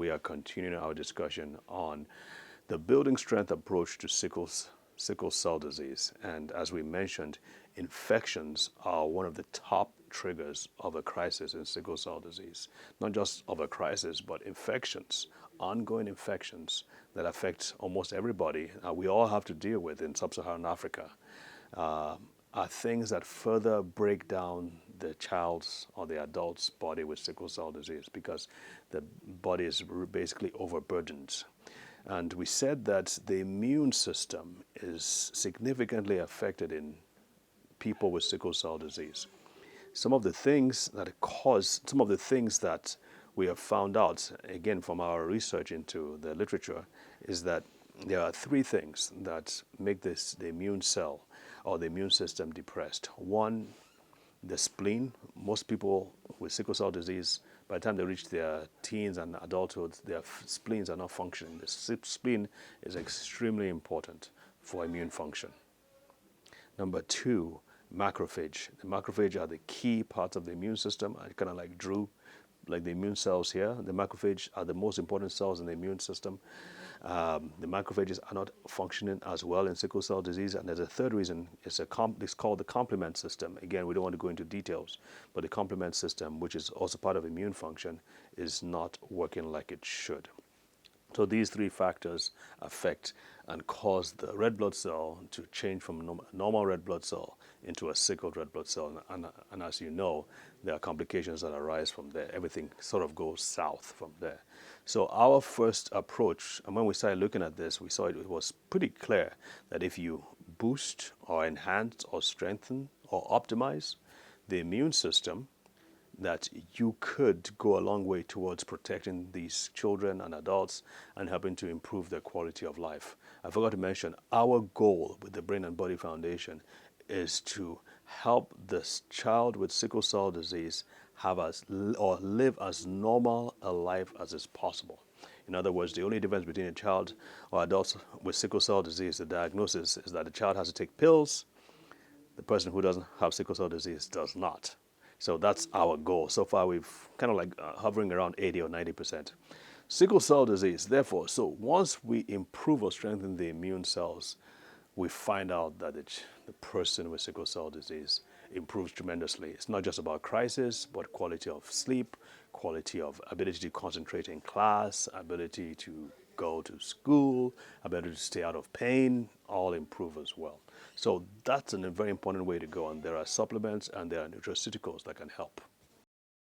we are continuing our discussion on the building strength approach to sickle cell disease. And as we mentioned, infections are one of the top triggers of a crisis in sickle cell disease. Not just of a crisis, but infections, ongoing infections that affect almost everybody. We all have to deal with in sub-Saharan Africa. Are things that further break down the child's or the adult's body with sickle cell disease because the body is basically overburdened. And we said that the immune system is significantly affected in people with sickle cell disease. Some of the things that we have found out, again from our research into the literature, is that there are three things that make the immune cell or the immune system depressed. One, the spleen. Most people with sickle cell disease, by the time they reach their teens and adulthood, their spleens are not functioning. The spleen is extremely important for immune function. Number two, macrophage. The macrophage are the key parts of the immune system. I kind of drew the immune cells here. The macrophage are the most important cells in the immune system. The macrophages are not functioning as well in sickle cell disease. And there's a third reason. It's called the complement system. Again, we don't want to go into details, but the complement system, which is also part of immune function, is not working like it should. So these three factors affect and cause the red blood cell to change from a normal red blood cell into a sickled red blood cell. And as you know, there are complications that arise from there. Everything sort of goes south from there. So our first approach, and when we started looking at this, we saw it was pretty clear that if you boost or enhance or strengthen or optimize the immune system, that you could go a long way towards protecting these children and adults and helping to improve their quality of life. I forgot to mention, our goal with the Brain and Body Foundation is to help this child with sickle cell disease live as normal a life as is possible. In other words, the only difference between a child or adults with sickle cell disease, the diagnosis, is that the child has to take pills. The person who doesn't have sickle cell disease does not. So that's our goal. So far, we've kind of hovering around 80 or 90%. Sickle cell disease, therefore, so once we improve or strengthen the immune cells, we find out that the person with sickle cell disease improves tremendously. It's not just about crisis, but quality of sleep, quality of ability to concentrate in class, ability to go to school, ability to stay out of pain, all improve as well. So that's a very important way to go, and there are supplements and there are nutraceuticals that can help.